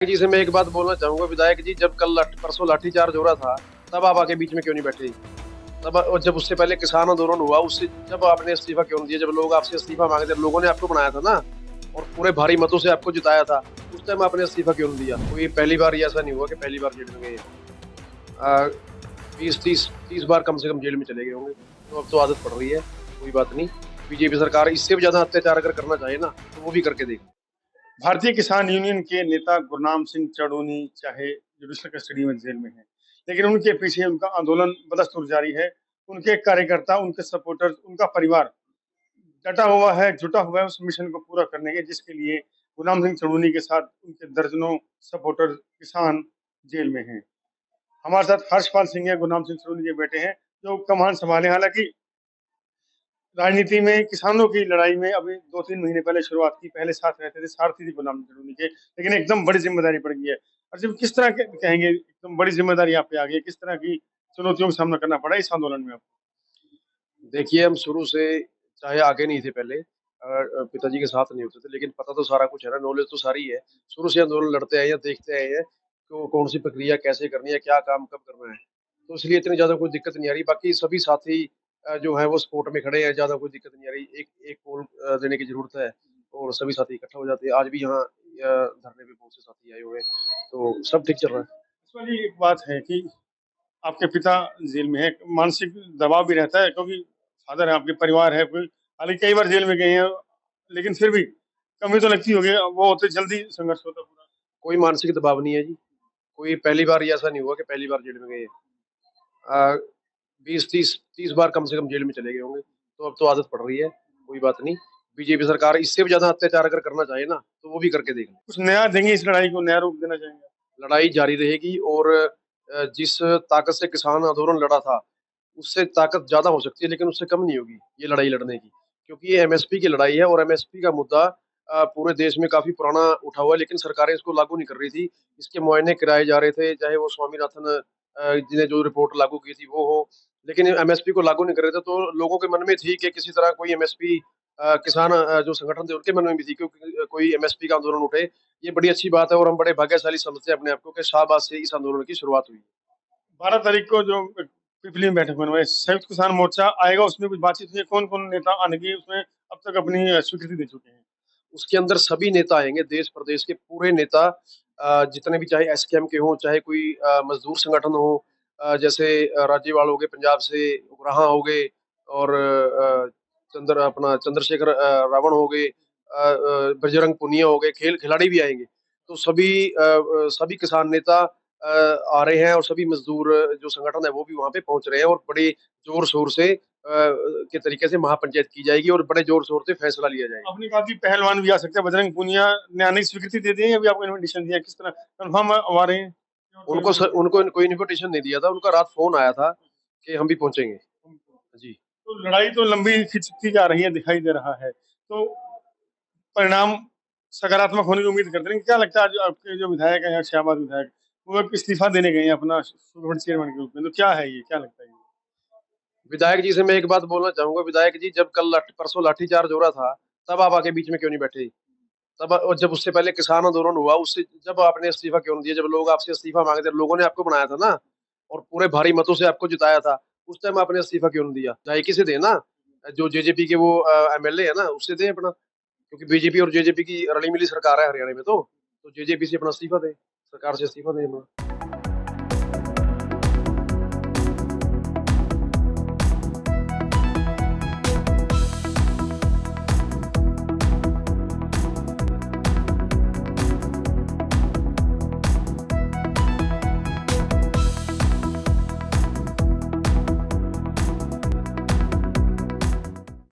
जी से मैं एक बात बोलना चाहूँगा विधायक जी, जब कल परसों लाठीचार्ज हो रहा था, तब आप आके बीच में क्यों नहीं बैठे? तब और जब उससे पहले किसान आंदोलन हुआ, उससे जब आपने इस्तीफा क्यों नहीं दिया? जब लोग आपसे इस्तीफा मांगे थे, लोगों ने आपको बनाया था ना और पूरे भारी मतों से आपको जिताया था, उस टाइम आपने इस्तीफा क्यों नहीं दिया? कोई पहली बार ही ऐसा नहीं हुआ कि पहली बार जेल में गए। 20-30 बार कम से कम जेल में चले गए होंगे, तो अब तो आदत पड़ रही है, कोई बात नहीं। बीजेपी सरकार इससे भी ज़्यादा अत्याचार अगर करना चाहे ना, तो वो भी करके देख। भारतीय किसान यूनियन के नेता गुरनाम सिंह चढ़ूनी चाहे जुडिशल कस्टडी में जेल में हैं, लेकिन उनके पीछे उनका आंदोलन बदस्तूर जारी है। उनके कार्यकर्ता, उनके सपोर्टर्स, उनका परिवार डटा हुआ है, जुटा हुआ है उस मिशन को पूरा करने के जिसके लिए गुरनाम सिंह चढ़ूनी के साथ उनके दर्जनों सपोर्टर किसान जेल में हैं। हमारे साथ हर्षपाल सिंह है, गुरनाम सिंह चढ़ूनी के बेटे हैं, जो कमान संभाले। हालांकि राजनीति में किसानों की लड़ाई में अभी 2-3 महीने पहले शुरुआत की, पहले साथ रहते थे, सारथी थी गुलाम नबी के, लेकिन एकदम बड़ी ज़िम्मेदारी पड़ गई है। और जब किस तरह के कहेंगे एकदम बड़ी ज़िम्मेदारी आप पे आ गई है, किस तरह की चुनौतियों का सामना करना पड़ा इस आंदोलन में आपको? देखिए, हम शुरू से चाहे आगे नहीं थे पहले पिताजी के साथ नहीं होते थे, लेकिन पता तो सारा कुछ है ना, नॉलेज तो सारी है। शुरू से आंदोलन लड़ते आए हैं, देखते आए हैं, तो कौन-सी प्रक्रिया कैसे करनी है, क्या काम कब करना है। तो इसलिए इतनी ज़्यादा कोई दिक्कत नहीं आ रही। बाकी सभी साथी जो हैं वो सपोर्ट में खड़े हैं, ज़्यादा कोई दिक्कत नहीं आ रही। एक एक पोल देने की ज़रूरत है और सभी साथी इकट्ठा हो जाते हैं। आज भी यहाँ धरने पे बहुत से साथी आए हुए हैं, तो सब ठीक चल रहा है। इस वाली एक बात है कि आपके पिता जेल में हैं, मानसिक दबाव भी रहता है क्योंकि फादर है, आपके परिवार है, कोई हालाँकि कई बार जेल में गए हैं, लेकिन फिर भी कमी तो लगती होगी, वो होते जल्दी संघर्ष होता पूरा। कोई मानसिक दबाव नहीं है जी, कोई पहली बार ही ऐसा नहीं हुआ कि पहली बार जेल में गए हैं। अ, 20-30 बार कम से कम जेल में चले गए होंगे, तो अब तो आदत पड़ रही है, कोई बात नहीं। बीजेपी सरकार इससे भी ज़्यादा अत्याचार अगर करना चाहे ना, तो वो भी करके देख ले। कुछ नया देंगे इस लड़ाई को, नया रूप देना चाहेंगे? लड़ाई जारी रहेगी और जिस ताकत से किसान आंदोलन लड़ा था, उससे ताकत ज़्यादा हो सकती है, लेकिन उससे कम नहीं होगी, ये लड़ाई लड़ने की। क्योंकि ये एमएसपी की लड़ाई है और एमएसपी का मुद्दा पूरे देश में काफ़ी पुराना उठा हुआ है, लेकिन सरकारें इसको लागू नहीं कर रही थी। इसके मुआयने कराए जा रहे थे, चाहे वो स्वामीनाथन जी ने जो रिपोर्ट लागू की थी, वो हो। लेकिन एमएसपी को लागू नहीं कर रहे थे, तो लोगों के मन में थी कि किसी तरह कोई एमएसपी किसान जो संगठन थे, उनके मन में भी थी क्योंकि कोई एमएसपी का आंदोलन उठे। ये बड़ी अच्छी बात है और हम बड़े भाग्यशाली समझते हैं अपने आप को कि शाहबाद से इस आंदोलन की शुरुआत हुई। 12 तारीख को जो पिपली में बैठक होने वाली है, संयुक्त किसान मोर्चा आएगा, उसमें कुछ बातचीत हुई है? कौन-कौन नेता आने की उसमें अब तक अपनी स्वीकृति दे चुके हैं? उसके अंदर सभी नेता आएँगे, देश-प्रदेश के पूरे नेता जितने भी चाहे एसकेएम के हों, चाहे कोई मज़दूर संगठन हो जैसे राज्यपाल हो गए पंजाब से, उराहां हो गए और चंद्रशेखर रावण हो गए बजरंग पूनिया हो गए, खेल खिलाड़ी भी आएँगे। तो सभी किसान नेता आ रहे हैं और सभी मज़दूर जो संगठन है, वो भी वहाँ पे पहुँच रहे हैं और बड़े ज़ोर-शोर से के तरीके से महापंचायत की जाएगी और बड़े ज़ोर-शोर से फैसला लिया जाएगा। आपने कहा कि पहलवान भी आ सकते हैं, बजरंग पूनिया ने आने की स्वीकृति दे दी है या अभी आपको इन्विटेशन दिया है? किस तरह कन्फर्म आ रहे हैं? उनको कोई इन्विटेशन नहीं दिया था, उनका रात फ़ोन आया था कि हम भी पहुँचेंगे। जी। तो लड़ाई तो लंबी खिंचती जा रही है, दिखाई दे रहा है। तो परिणाम सकारात्मक होने की उम्मीद करते हैं। लेकिन क्या लगता है आज आपके जो विधायक हैं, शाहबाद विधायक, वो एक इस्तीफा देने गए हैं अपना सुब्रमण्य चेयरमैन के रूप में, तो क्या है ये? क्या लगता है ये? विधायक जी से मैं एक बात बोलना चाहूँगा, विधायक जी जब कल परसों लाठीचार्ज हो रहा था, तब आप आके बीच में क्यों नहीं बैठे? तब और जब उससे पहले किसान आंदोलन हुआ, उससे जब आपने इस्तीफा क्यों नहीं दिया? जब लोग आपसे इस्तीफा मांगे थे, लोगों ने आपको बनाया था ना और पूरे भारी मतों से आपको जिताया था। उस टाइम आपने इस्तीफा क्यों नहीं दिया? विधायकी से दें ना, जो जेजेपी के वो एमएलए है ना, उससे दें अपना। क्योंकि बीजेपी और जेजेपी की रली-मिली सरकार है हरियाणा में तो जेजेपी से अपना इस्तीफा दें, सरकार से इस्तीफा दें अपना।